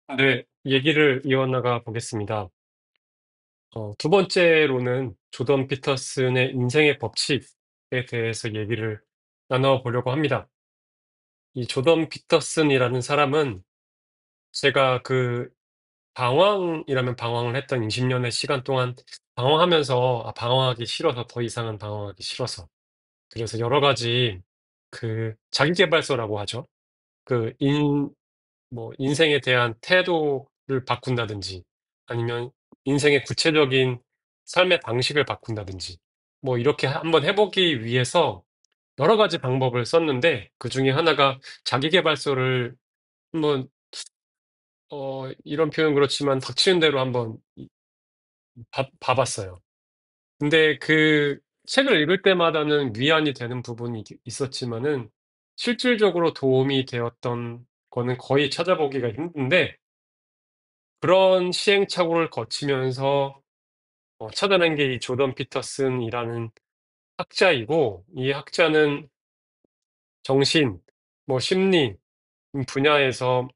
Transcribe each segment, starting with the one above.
네, 얘기를 이어나가 보겠습니다. 두 번째로는 조던 피터슨의 인생의 법칙에 대해서 얘기를 나눠보려고 합니다. 이 조던 피터슨이라는 사람은 제가 방황이라면 방황을 했던 20년의 시간 동안 방황하면서, 방황하기 싫어서, 더 이상은 방황하기 싫어서. 그래서 여러 가지 자기계발서라고 하죠. 그 인, 인생에 대한 태도를 바꾼다든지, 아니면 인생의 구체적인 삶의 방식을 바꾼다든지, 이렇게 한번 해보기 위해서 여러 가지 방법을 썼는데, 그 중에 하나가 자기계발서를 한번, 이런 표현 그렇지만 닥치는 대로 한번 봐봤어요. 근데 그 책을 읽을 때마다는 위안이 되는 부분이 있었지만은, 실질적으로 도움이 되었던 거는 거의 찾아보기가 힘든데, 그런 시행착오를 거치면서 찾아낸 게 이 조던 피터슨이라는 학자이고, 이 학자는 정신, 심리 분야에서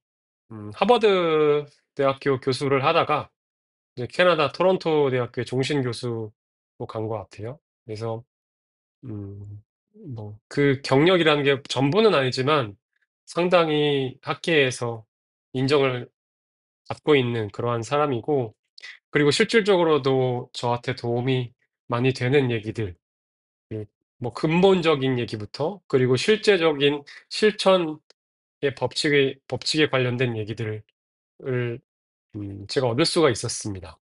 하버드 대학교 교수를 하다가 이제 캐나다 토론토 대학교의 종신 교수로 간 것 같아요. 그래서 그 경력이라는 게 전부는 아니지만 상당히 학계에서 인정을 받고 있는 그러한 사람이고, 그리고 실질적으로도 저한테 도움이 많이 되는 얘기들, 그 근본적인 얘기부터, 그리고 실제적인 실천의 법칙에 관련된 얘기들을 제가 얻을 수가 있었습니다.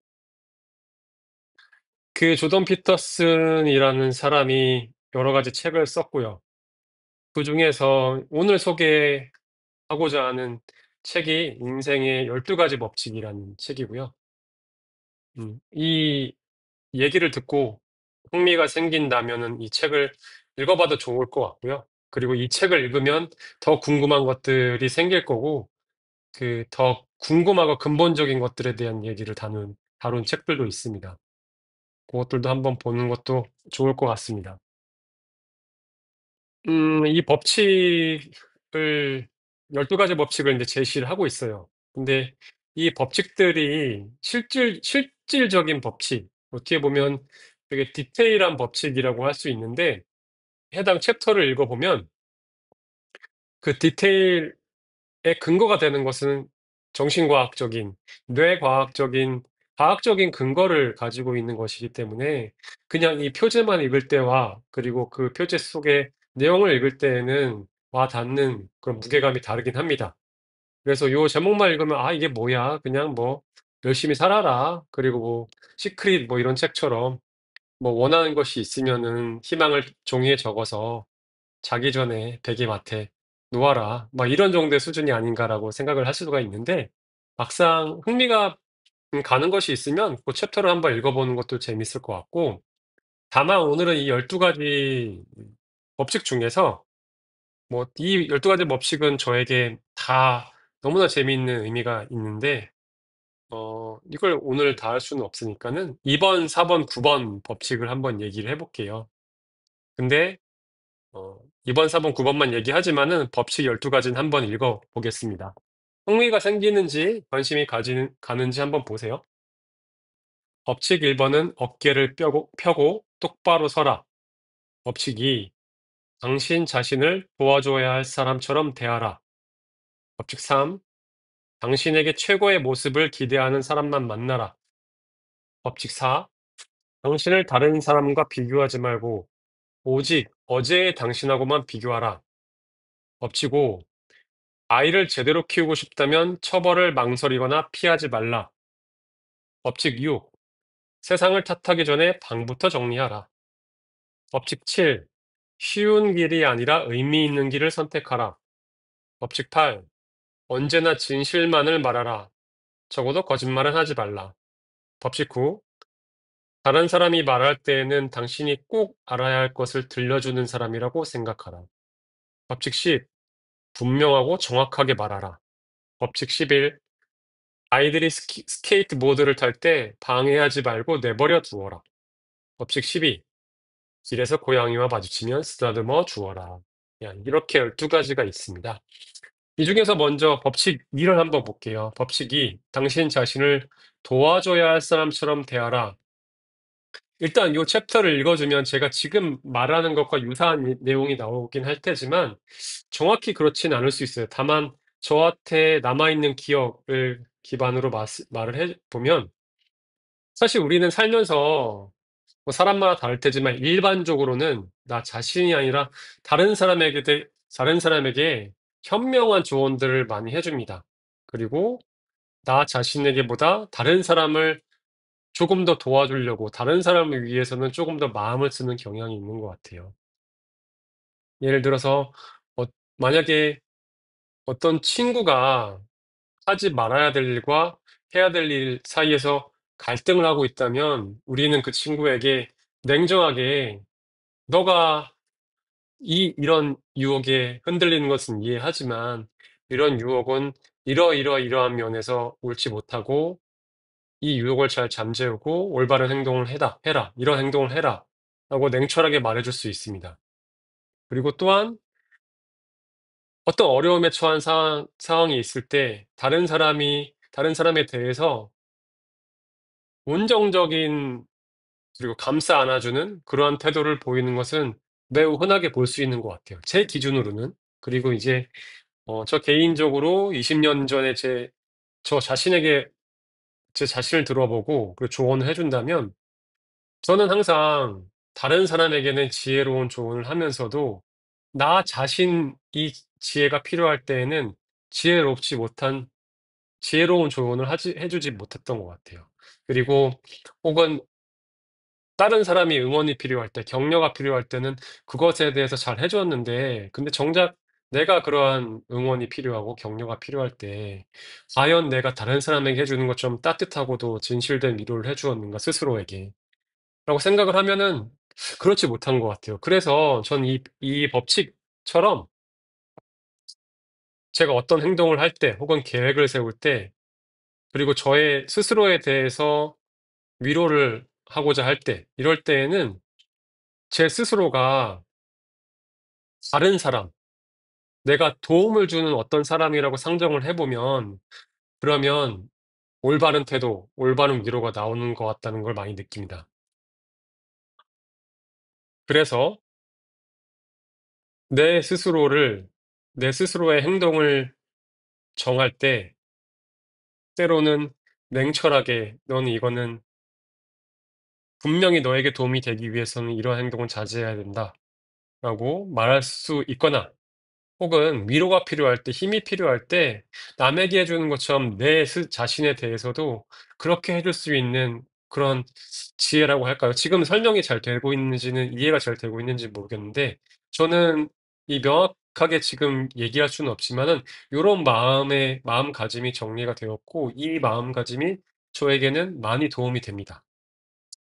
그 조던 피터슨이라는 사람이 여러 가지 책을 썼고요. 그중에서 오늘 소개하고자 하는 책이 인생의 12가지 법칙이라는 책이고요. 이 얘기를 듣고 흥미가 생긴다면은 이 책을 읽어봐도 좋을 것 같고요. 그리고 이 책을 읽으면 더 궁금한 것들이 생길 거고, 더 궁금하고 근본적인 것들에 대한 얘기를 다룬 책들도 있습니다. 그것들도 한번 보는 것도 좋을 것 같습니다. 이 법칙을, 12가지 법칙을 이제 제시를 하고 있어요. 근데 이 법칙들이 실질적인 법칙, 어떻게 보면 되게 디테일한 법칙이라고 할 수 있는데, 해당 챕터를 읽어보면 그 디테일의 근거가 되는 것은 정신과학적인, 뇌과학적인, 과학적인 근거를 가지고 있는 것이기 때문에, 그냥 이 표제만 읽을 때와 그리고 그 표제 속의 내용을 읽을 때에는 와 닿는 그런 무게감이 다르긴 합니다. 그래서 요 제목만 읽으면 이게 뭐야? 그냥 열심히 살아라. 그리고 시크릿 이런 책처럼 원하는 것이 있으면은 희망을 종이에 적어서 자기 전에 베개맡에 놓아라. 이런 정도의 수준이 아닌가라고 생각을 할 수가 있는데, 막상 흥미가 가는 것이 있으면 그 챕터를 한번 읽어보는 것도 재밌을 것 같고, 다만 오늘은 이 12가지 법칙 중에서 이 12가지 법칙은 저에게 다 너무나 재미있는 의미가 있는데, 이걸 오늘 다 할 수는 없으니까는 2번, 4번, 9번 법칙을 한번 얘기를 해볼게요. 근데 2번, 4번, 9번만 얘기하지만은 법칙 12가지는 한번 읽어보겠습니다. 흥미가 생기는지 관심이 가는지 한번 보세요. 법칙 1번은 어깨를 펴고 똑바로 서라. 법칙 2, 당신 자신을 도와줘야 할 사람처럼 대하라. 법칙 3, 당신에게 최고의 모습을 기대하는 사람만 만나라. 법칙 4, 당신을 다른 사람과 비교하지 말고 오직 어제의 당신하고만 비교하라. 법칙 5, 아이를 제대로 키우고 싶다면 처벌을 망설이거나 피하지 말라. 법칙 6. 세상을 탓하기 전에 방부터 정리하라. 법칙 7. 쉬운 길이 아니라 의미 있는 길을 선택하라. 법칙 8. 언제나 진실만을 말하라. 적어도 거짓말은 하지 말라. 법칙 9. 다른 사람이 말할 때에는 당신이 꼭 알아야 할 것을 들려주는 사람이라고 생각하라. 법칙 10. 분명하고 정확하게 말하라. 법칙 11. 아이들이 스케이트보드를 탈 때 방해하지 말고 내버려 두어라. 법칙 12. 길에서 고양이와 마주치면 쓰다듬어 주어라. 이렇게 12가지가 있습니다. 이 중에서 먼저 법칙 2를 한번 볼게요. 법칙 2. 당신 자신을 도와줘야 할 사람처럼 대하라. 일단 요 챕터를 읽어주면 제가 지금 말하는 것과 유사한 내용이 나오긴 할 테지만 정확히 그렇진 않을 수 있어요. 다만 저한테 남아있는 기억을 기반으로 말을 해보면 사실 우리는 살면서 뭐 사람마다 다를 테지만 일반적으로는 나 자신이 아니라 다른 사람에게 현명한 조언들을 많이 해줍니다. 그리고 나 자신에게보다 다른 사람을 조금 더 도와주려고 다른 사람을 위해서는 조금 더 마음을 쓰는 경향이 있는 것 같아요. 예를 들어서 어 만약에 어떤 친구가 하지 말아야 될 일과 해야 될 일 사이에서 갈등을 하고 있다면 우리는 그 친구에게 냉정하게 "너가 이런 유혹에 흔들리는 것은 이해하지만 이런 유혹은 이러이러이러한 면에서 옳지 못하고 이 유혹을 잘 잠재우고 올바른 행동을 해라. 이런 행동을 해라. 라고 냉철하게 말해줄 수 있습니다. 그리고 또한 어떤 어려움에 처한 상황이 있을 때 다른 사람에 대해서 온정적인 그리고 감싸 안아주는 그러한 태도를 보이는 것은 매우 흔하게 볼 수 있는 것 같아요. 제 기준으로는. 그리고 이제 저 개인적으로 20년 전에 저 자신에게 제 자신을 들어보고 그 조언을 해준다면 저는 항상 다른 사람에게는 지혜로운 조언을 하면서도 나 자신이 지혜가 필요할 때에는 지혜롭지 못한 지혜로운 조언을 해주지 못했던 것 같아요. 그리고 혹은 다른 사람이 응원이 필요할 때, 격려가 필요할 때는 그것에 대해서 잘 해줬는데, 근데 정작 내가 그러한 응원이 필요하고 격려가 필요할 때, 과연 내가 다른 사람에게 해주는 것처럼 따뜻하고도 진실된 위로를 해주었는가, 스스로에게. 라고 생각을 하면은 그렇지 못한 것 같아요. 그래서 전 이 법칙처럼 제가 어떤 행동을 할 때, 혹은 계획을 세울 때, 그리고 저의 스스로에 대해서 위로를 하고자 할 때, 이럴 때에는 제 스스로가 다른 사람, 내가 도움을 주는 어떤 사람이라고 상정을 해보면, 그러면 올바른 태도, 올바른 위로가 나오는 것 같다는 걸 많이 느낍니다. 그래서 내 스스로를, 내 스스로의 행동을 정할 때, 때로는 냉철하게 "너는 이거는 분명히 너에게 도움이 되기 위해서는 이러한 행동은 자제해야 된다."라고 말할 수 있거나 혹은 위로가 필요할 때 힘이 필요할 때 남에게 해 주는 것처럼 내 자신에 대해서도 그렇게 해줄 수 있는 그런 지혜라고 할까요? 지금 설명이 잘 되고 있는지는 이해가 잘 되고 있는지 모르겠는데 저는 이 명확하게 지금 얘기할 수는 없지만은 요런 마음가짐이 정리가 되었고 이 마음가짐이 저에게는 많이 도움이 됩니다.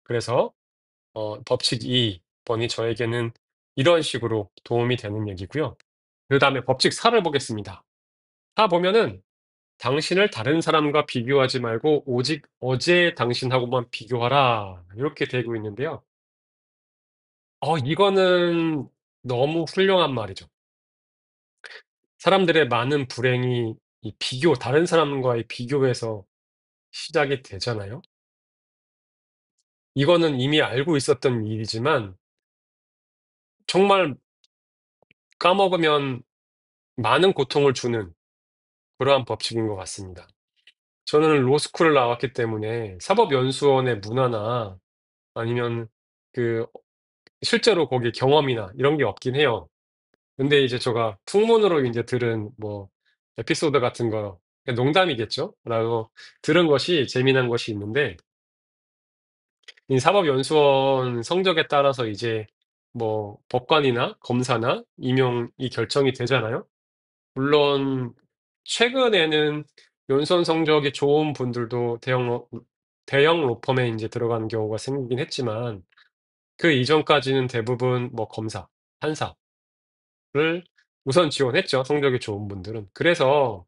그래서 법칙 2 번이 저에게는 이런 식으로 도움이 되는 얘기고요. 그다음에 법칙 4를 보겠습니다. 4 보면은 "당신을 다른 사람과 비교하지 말고 오직 어제의 당신하고만 비교하라." 이렇게 되고 있는데요. 이거는 너무 훌륭한 말이죠. 사람들의 많은 불행이 다른 사람과의 비교에서 시작이 되잖아요. 이거는 이미 알고 있었던 일이지만 정말 까먹으면 많은 고통을 주는 그러한 법칙인 것 같습니다. 저는 로스쿨을 나왔기 때문에 사법연수원의 문화나 아니면 그 실제로 거기 경험이나 이런 게 없긴 해요. 근데 이제 제가 풍문으로 인제 들은 뭐 에피소드 같은 거 그냥 농담이겠죠? 라고 들은 것이 재미난 것이 있는데 이 사법연수원 성적에 따라서 이제 뭐 법관이나 검사나 임용이 결정이 되잖아요. 물론 최근에는 연수원 성적이 좋은 분들도 대형 로펌에 인제 들어가는 경우가 생기긴 했지만 그 이전까지는 대부분 뭐 검사, 판사를 우선 지원했죠, 성적이 좋은 분들은. 그래서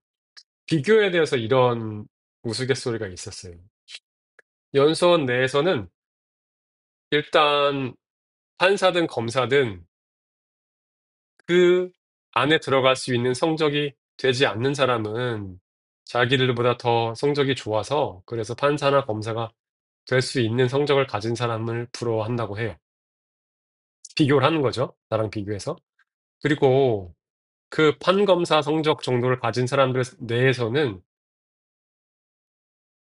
비교에 대해서 이런 우스갯소리가 있었어요. 연수원 내에서는 일단 판사든 검사든 그 안에 들어갈 수 있는 성적이 되지 않는 사람은 자기들보다 더 성적이 좋아서 그래서 판사나 검사가 될 수 있는 성적을 가진 사람을 부러워한다고 해요. 비교를 하는 거죠, 나랑 비교해서. 그리고 그 판검사 성적 정도를 가진 사람들 내에서는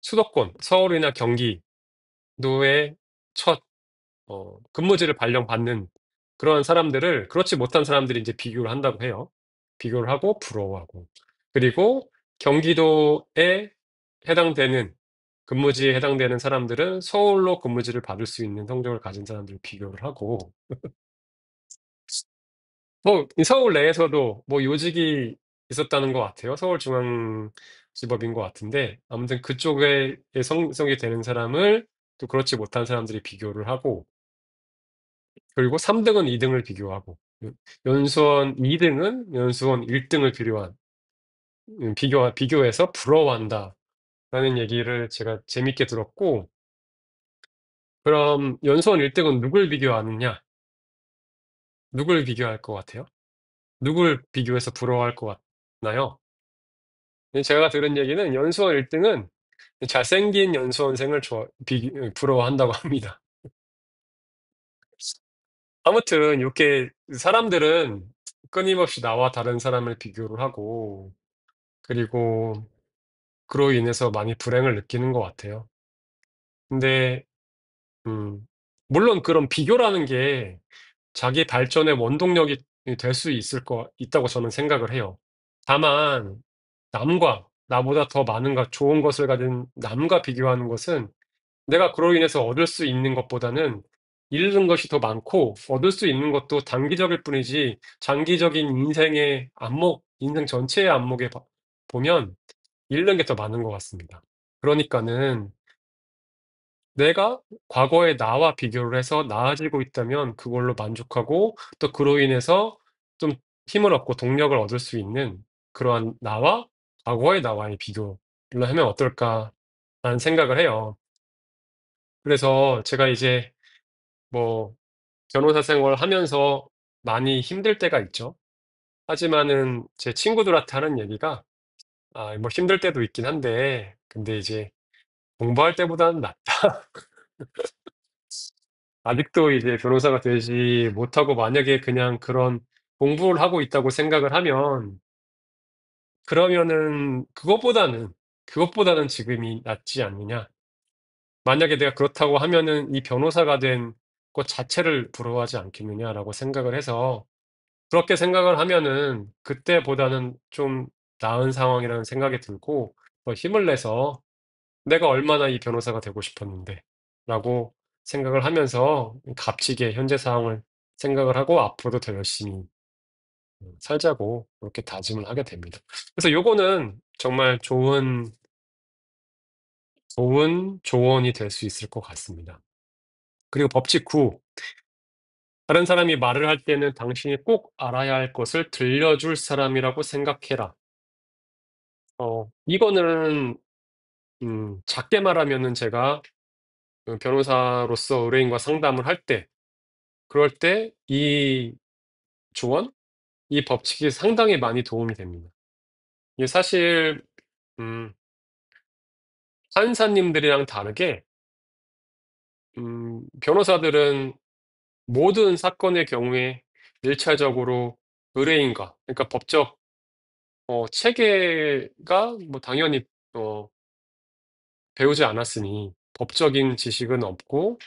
수도권, 서울이나 경기도의 첫 근무지를 발령받는 그러한 사람들을 그렇지 못한 사람들이 인제 비교를 한다고 해요. 비교를 하고 부러워하고. 그리고 경기도에 해당되는 근무지에 해당되는 사람들은 서울로 근무지를 받을 수 있는 성적을 가진 사람들을 비교를 하고 뭐 이 서울 내에서도 뭐 요직이 있었다는 것 같아요. 서울중앙지법인 것 같은데 아무튼 그쪽에 성적이 되는 사람을 또 그렇지 못한 사람들이 비교를 하고 그리고 3 등은 2 등을 비교하고 연수원 2 등은 연수원 1 등을 비교한 비교해서 부러워한다라는 얘기를 제가 재밌게 들었고 그럼 연수원 1 등은 누굴 비교하느냐? 누굴 비교할 것 같아요? 누굴 비교해서 부러워할 것 같나요? 제가 들은 얘기는 연수원 1 등은 잘생긴 연수원생을 부러워한다고 합니다. 아무튼 요렇게 사람들은 끊임없이 나와 다른 사람을 비교를 하고 그리고 그로 인해서 많이 불행을 느끼는 것 같아요. 근데 물론 그런 비교라는 게 자기 발전의 원동력이 될 수 있다고 저는 생각을 해요. 다만 나보다 더 많은 좋은 것을 가진 남과 비교하는 것은 내가 그로 인해서 얻을 수 있는 것보다는 잃는 것이 더 많고 얻을 수 있는 것도 단기적일 뿐이지 장기적인 인생 전체의 안목에 보면 잃는 게 더 많은 것 같습니다. 그러니까는 내가 과거의 나와 비교를 해서 나아지고 있다면 그걸로 만족하고 또 그로 인해서 좀 힘을 얻고 동력을 얻을 수 있는 그러한 과거의 나와의 비교를 하면 어떨까라는 생각을 해요. 그래서 제가 이제 뭐 변호사 생활하면서 많이 힘들 때가 있죠. 하지만은 제 친구들한테 하는 얘기가 뭐 힘들 때도 있긴 한데 근데 이제 공부할 때보다는 낫다. 아직도 이제 변호사가 되지 못하고 만약에 그냥 그런 공부를 하고 있다고 생각을 하면 그러면은 그것보다는 지금이 낫지 않느냐. 만약에 내가 그렇다고 하면은 '이 변호사가 된 것 자체를 부러워하지 않겠느냐.'라고 생각을 해서 그렇게 생각을 하면은 그때보다는 좀 나은 상황이라는 생각이 들고 더 힘을 내서 '내가 얼마나 이 변호사가 되고 싶었는데.'라고 생각을 하면서 값지게 현재 상황을 생각을 하고 앞으로도 더 열심히 살자고 그렇게 다짐을 하게 됩니다. 그래서 요거는 정말 좋은 조언이 될 수 있을 것 같습니다. 그리고 법칙 9. "다른 사람이 말을 할 때는 당신이 꼭 알아야 할 것을 들려줄 사람이라고 생각해라." 이거는 작게 말하면은 제가 변호사로서 의뢰인과 상담을 할 때 그럴 때 조언, 이 법칙이 상당히 많이 도움이 됩니다. 이게 사실 음 판사님들이랑 다르게 변호사들은 모든 사건의 경우에 일차적으로 의뢰인과 그러니까 법적 체계가 뭐 당연히 어 배우지 않았으니 법적인 지식은 없고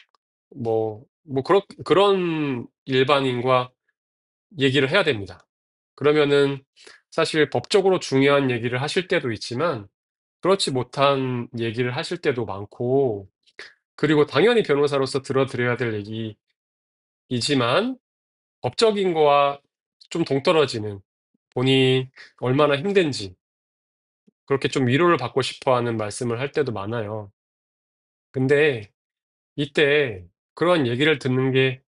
그런 일반인과 얘기를 해야 됩니다. 그러면은 사실 법적으로 중요한 얘기를 하실 때도 있지만 그렇지 못한 얘기를 하실 때도 많고 그리고 당연히 변호사로서 들어 드려야 될 얘기이지만 법적인 거와 좀 동떨어지는 본인이 얼마나 힘든지 그렇게 좀 위로를 받고 싶어 하는 말씀을 할 때도 많아요. 근데 이때 그런 얘기를 듣는 게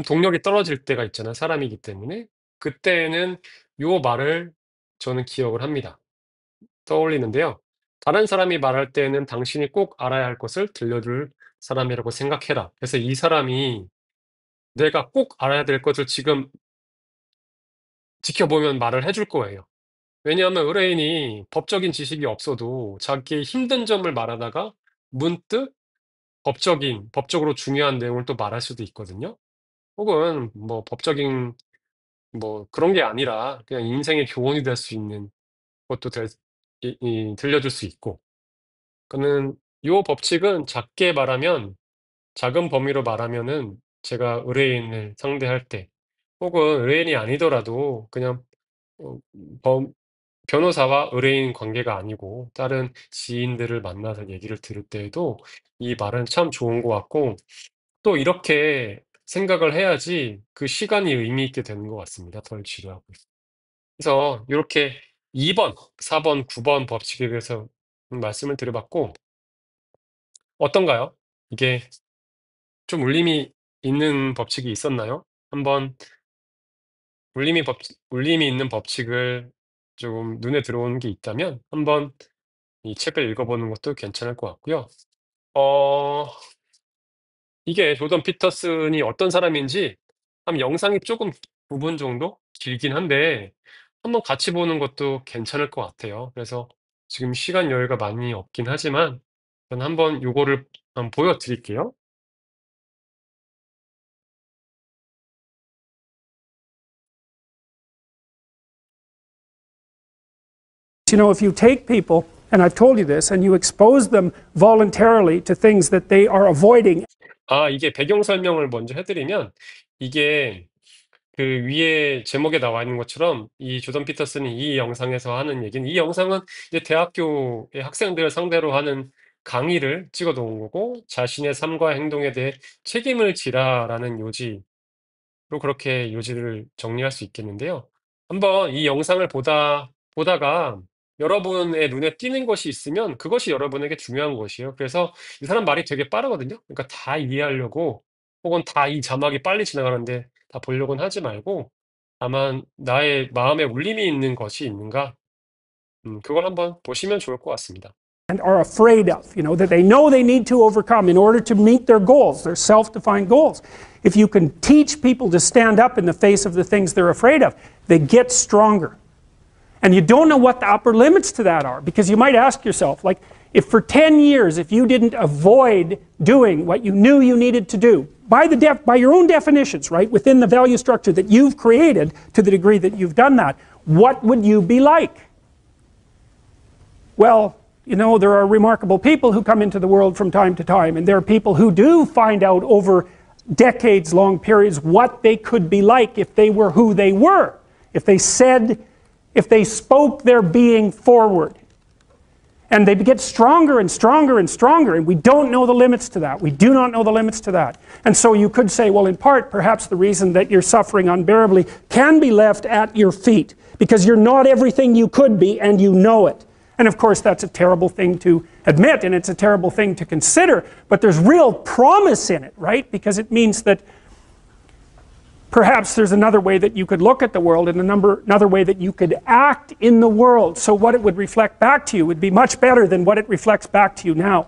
동력이 떨어질 때가 있잖아요, 사람이기 때문에. 그때에는 요 말을 저는 기억을 합니다. 떠올리는데요. "다른 사람이 말할 때에는 당신이 꼭 알아야 할 것을 들려줄 사람이라고 생각해라." 그래서 이 사람이 내가 꼭 알아야 될 것을 지금 지켜보면 말을 해줄 거예요. 왜냐하면 의뢰인이 법적인 지식이 없어도 자기의 힘든 점을 말하다가 문득 법적으로 중요한 내용을 또 말할 수도 있거든요. 혹은 뭐 법적인 뭐 그런 게 아니라 그냥 인생의 교훈이 될 수 있는 것도 들려줄 수 있고. 그는 요 법칙은 작게 말하면 작은 범위로 말하면은 제가 의뢰인을 상대할 때 혹은 의뢰인이 아니더라도 그냥 어 범 변호사와 의뢰인 관계가 아니고 다른 지인들을 만나서 얘기를 들을 때에도 이 말은 참 좋은 것 같고 또 이렇게 생각을 해야지 그 시간이 의미 있게 되는 것 같습니다, 덜 지루하고. 그래서 요렇게 2 번, 4 번, 9번 법칙에 대해서 말씀을 드려 봤고 어떤가요? 이게 좀 울림이 있는 법칙이 있었나요? 한번 울림이 있는 법칙을 좀 눈에 들어오는 게 있다면 한번 이 책을 읽어보는 것도 괜찮을 것 같고요. 어 이게 조던 피터슨이 어떤 사람인지 한 영상이 조금 부분 정도 길긴 한데 한번 같이 보는 것도 괜찮을 것 같아요. 그래서 지금 시간 여유가 많이 없긴 하지만 저는 한번 요거를 한번 보여 드릴게요. You know, if you take people, and I've told you this, and you expose them voluntarily to things that they are avoiding. 이게 배경 설명을 먼저 해 드리면 이게 그 위에 제목에 나와 있는 것처럼 이 조던 피터슨이 이 영상에서 하는 얘기는 이 영상은 이제 대학교의 학생들을 상대로 하는 강의를 찍어 놓은 거고 자신의 삶과 행동에 대해 책임을 지라라는 요지로 그렇게 요지를 정리할 수 있겠는데요. 한번 이 영상을 보다가 여러분의 눈에 띄는 것이 있으면 그것이 여러분에게 중요한 것이에요. 그래서 이 사람 말이 되게 빠르거든요. 그러니까 다 이해하려고 혹은 다 이 자막이 빨리 지나가는데 다 보려고는 하지 말고 다만 나의 마음에 울림이 있는 것이 있는가 그걸 한번 보시면 좋을 것 같습니다. And are afraid of, you know, that they know they need to overcome in order to meet their goals, their self-defined goals. If you can teach people to stand up in the face of the things they're afraid of, they get stronger. And you don't know what the upper limits to that are, because you might ask yourself, like, if for 10 years, if you didn't avoid doing what you knew you needed to do, by your own definitions, right, within the value structure that you've created to the degree that you've done that, what would you be like? Well, you know, there are remarkable people who come into the world from time to time, and there are people who do find out over decades-long periods what they could be like if they were who they were, if they spoke their being forward. And they get stronger and stronger and stronger, and we don't know the limits to that. We do not know the limits to that. And so you could say, well, in part, perhaps the reason that you're suffering unbearably can be left at your feet, because you're not everything you could be, and you know it. And of course, that's a terrible thing to admit, and it's a terrible thing to consider, but there's real promise in it, right? Because it means that perhaps there's another way that you could look at the world and another way that you could act in the world. So what it would reflect back to you would be much better than what it reflects back to you now.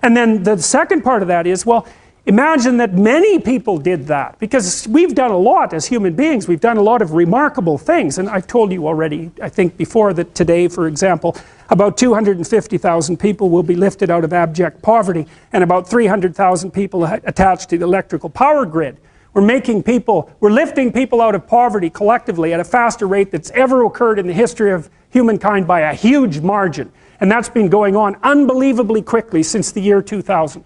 And then the second part of that is, well, imagine that many people did that, because we've done a lot as human beings. We've done a lot of remarkable things. And I've told you already, I think before, that today, for example, about 250,000 people will be lifted out of abject poverty, and about 300,000 people attached to the electrical power grid. We're lifting people out of poverty collectively at a faster rate that's ever occurred in the history of humankind by a huge margin. And that's been going on unbelievably quickly since the year 2000.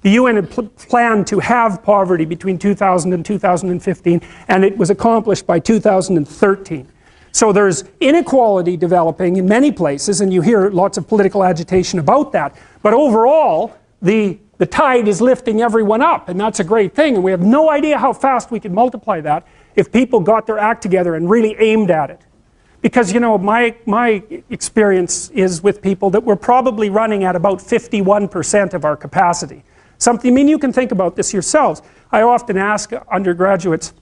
The UN had planned to have poverty between 2000 and 2015, and it was accomplished by 2013. So there's inequality developing in many places, and you hear lots of political agitation about that. But overall, the tide is lifting everyone up, and that's a great thing. And we have no idea how fast we could multiply that if people got their act together and really aimed at it. Because, you know, my experience is with people that we're probably running at about 51% of our capacity. I mean, you can think about this yourselves. I often ask undergraduates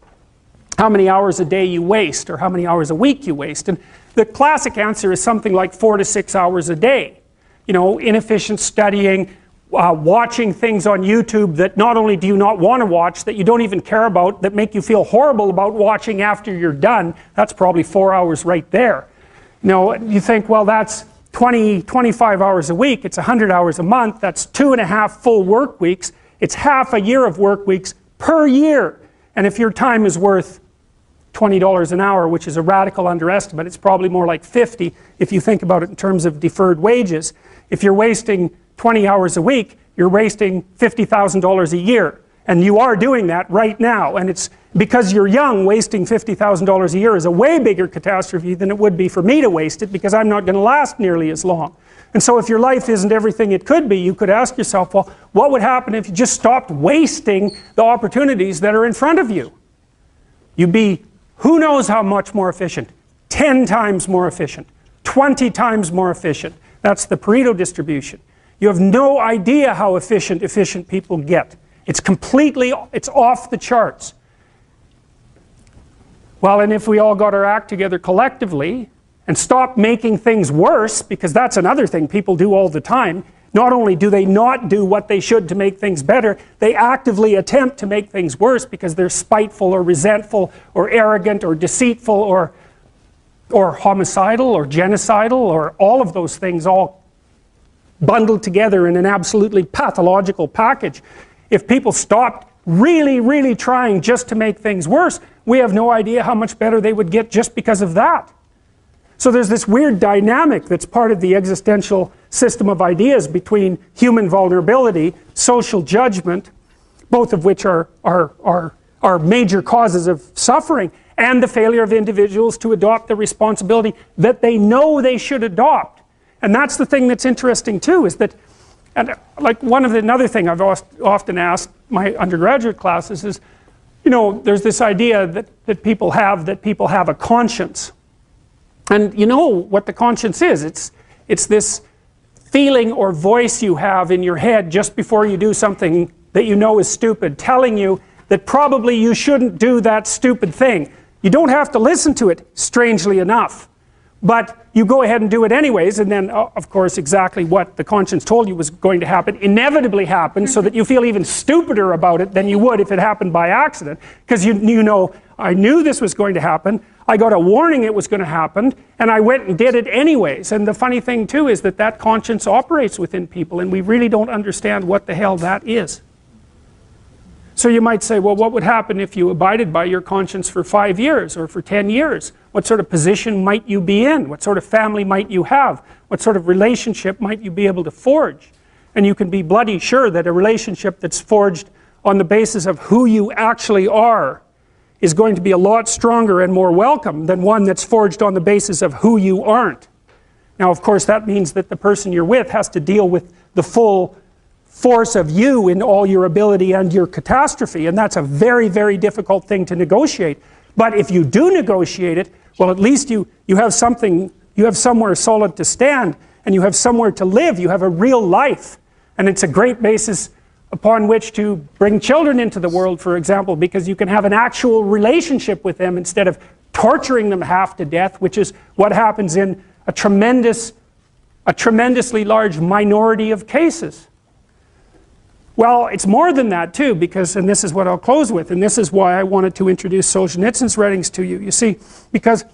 how many hours a day you waste or how many hours a week you waste. And the classic answer is something like 4 to 6 hours a day. You know, inefficient studying, watching things on YouTube that not only do you not want to watch, that you don't even care about, that make you feel horrible about watching after you're done. That's probably 4 hours right there. You think, well, that's 20, 25 hours a week, it's 100 hours a month, that's 2.5 full work weeks, it's half a year of work weeks per year. And if your time is worth $20 an hour, which is a radical underestimate, it's probably more like 50 if you think about it in terms of deferred wages. If you're wasting 20 hours a week, you're wasting $50,000 a year. And you are doing that right now. And it's because you're young, wasting $50,000 a year is a way bigger catastrophe than it would be for me to waste it, because I'm not going to last nearly as long. And so if your life isn't everything it could be, you could ask yourself, well, what would happen if you just stopped wasting the opportunities that are in front of you? You'd be who knows how much more efficient? 10 times more efficient, 20 times more efficient. That's the Pareto distribution. You have no idea how efficient people get. It's off the charts. Well, and if we all got our act together collectively and stopped making things worse, because that's another thing people do all the time, not only do they not do what they should to make things better, they actively attempt to make things worse because they're spiteful or resentful or arrogant or deceitful or homicidal or genocidal or all of those things all bundled together in an absolutely pathological package. If people stopped really, really trying just to make things worse, we have no idea how much better they would get just because of that. So there's this weird dynamic that's part of the existential system of ideas between human vulnerability, social judgment, both of which are major causes of suffering, and the failure of individuals to adopt the responsibility that they know they should adopt. And that's the thing that's interesting too, is that, and like another thing I've often asked my undergraduate classes is, there's this idea that people have a conscience. And you know what the conscience is. It's this feeling or voice you have in your head just before you do something that you know is stupid, telling you that probably you shouldn't do that stupid thing. You don't have to listen to it, strangely enough. But you go ahead and do it anyways, and then, of course, exactly what the conscience told you was going to happen inevitably happens, so that you feel even stupider about it than you would if it happened by accident. Because you know, I knew this was going to happen, I got a warning it was going to happen, and I went and did it anyways. And the funny thing too is that conscience operates within people, and we really don't understand what the hell that is. So you might say, well, what would happen if you abided by your conscience for 5 years or for 10 years? What sort of position might you be in? What sort of family might you have? What sort of relationship might you be able to forge? And you can be bloody sure that a relationship that's forged on the basis of who you actually are is going to be a lot stronger and more welcome than one that's forged on the basis of who you aren't. Now, of course, that means that the person you're with has to deal with the full force of you in all your ability and your catastrophe, and that's a very, very difficult thing to negotiate. But if you do negotiate it, well, at least you have something, you have somewhere solid to stand, and you have somewhere to live, you have a real life, and it's a great basis upon which to bring children into the world, for example, because you can have an actual relationship with them instead of torturing them half to death, which is what happens in a tremendously large minority of cases. Well, it's more than that too, because, and this is what I'll close with, and this is why I wanted to introduce Solzhenitsyn's writings to you. You see, because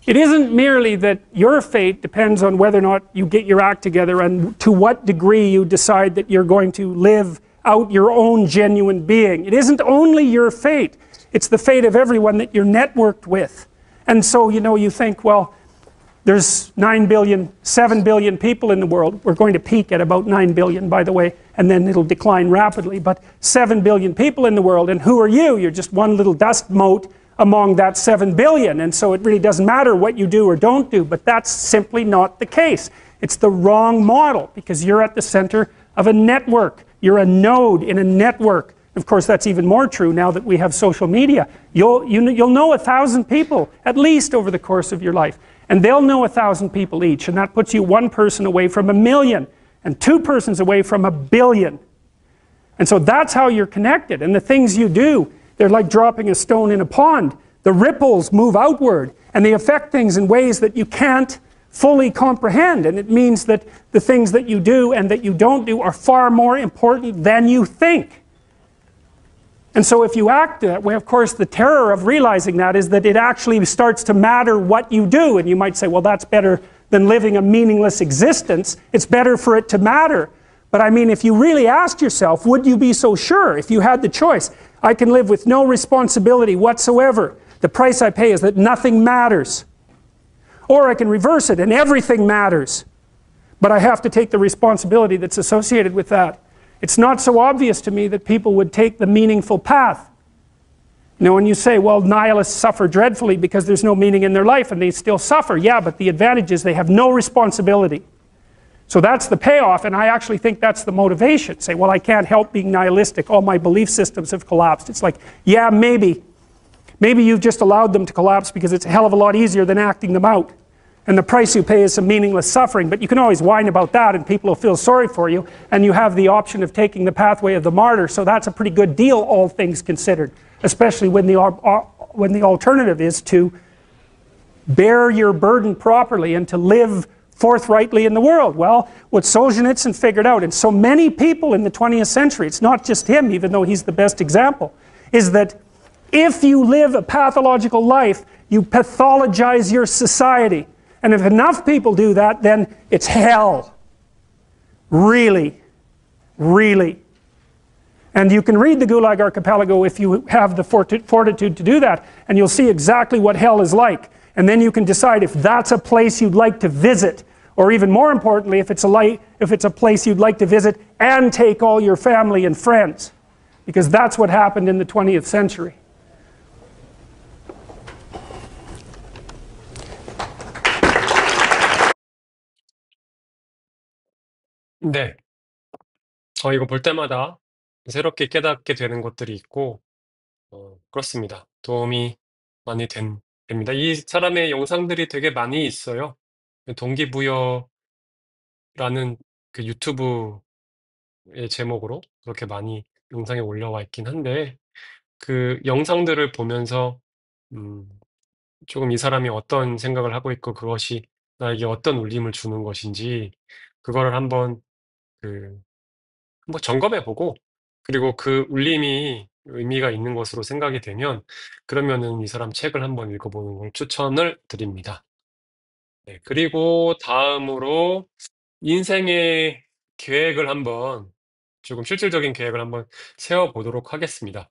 it isn't merely that your fate depends on whether or not you get your act together and to what degree you decide that you're going to live out your own genuine being. It isn't only your fate, it's the fate of everyone that you're networked with. And so, you think, well, there's 9 billion, 7 billion people in the world. We're going to peak at about 9 billion, by the way, and then it'll decline rapidly. But 7 billion people in the world, and who are you? You're just one little dust mote among that 7 billion. And so it really doesn't matter what you do or don't do, but that's simply not the case. It's the wrong model, because you're at the center of a network. You're a node in a network. Of course, that's even more true now that we have social media. You'll know 1,000 people, at least over the course of your life. And they'll know 1,000 people each, and that puts you one person away from 1 million, and 2 persons away from 1 billion. And so that's how you're connected, and the things you do, they're like dropping a stone in a pond. The ripples move outward, and they affect things in ways that you can't fully comprehend, and it means that the things that you do and that you don't do are far more important than you think. And so if you act that way, of course, the terror of realizing that is that it actually starts to matter what you do. And you might say, well, that's better than living a meaningless existence. It's better for it to matter. But I mean, if you really asked yourself, would you be so sure if you had the choice? I can live with no responsibility whatsoever. The price I pay is that nothing matters. Or I can reverse it and everything matters. But I have to take the responsibility that's associated with that. It's not so obvious to me that people would take the meaningful path. You know, when you say, well, nihilists suffer dreadfully because there's no meaning in their life and they still suffer. Yeah, but the advantage is they have no responsibility. So that's the payoff, and I actually think that's the motivation. Say, well, I can't help being nihilistic. All my belief systems have collapsed. It's like, yeah, maybe. Maybe you've just allowed them to collapse because it's a hell of a lot easier than acting them out. And the price you pay is some meaningless suffering, but you can always whine about that and people will feel sorry for you, and you have the option of taking the pathway of the martyr, so that's a pretty good deal, all things considered, especially when the alternative is to bear your burden properly and to live forthrightly in the world. Well, what Solzhenitsyn figured out, and so many people in the 20th century, it's not just him, even though he's the best example, is that if you live a pathological life, you pathologize your society. And if enough people do that, then it's hell. Really. Really. And you can read the Gulag Archipelago if you have the fortitude to do that, and you'll see exactly what hell is like. And then you can decide if that's a place you'd like to visit, or even more importantly, if it's a place you'd like to visit and take all your family and friends. Because that's what happened in the 20th century. 네. 이거 볼 때마다 새롭게 깨닫게 되는 것들이 있고, 그렇습니다. 도움이 많이 됩니다. 이 사람의 영상들이 되게 많이 있어요. 동기부여라는 그 유튜브의 제목으로 그렇게 많이 영상에 올라와 있긴 한데, 그 영상들을 보면서, 음, 조금 이 사람이 어떤 생각을 하고 있고 그것이 나에게 어떤 울림을 주는 것인지, 그거를 한번 점검해 보고, 그리고 그 울림이 의미가 있는 것으로 생각이 되면, 그러면은 이 사람 책을 한번 읽어보는 걸 추천을 드립니다. 네, 그리고 다음으로 인생의 계획을 조금 실질적인 계획을 한번 세워보도록 하겠습니다.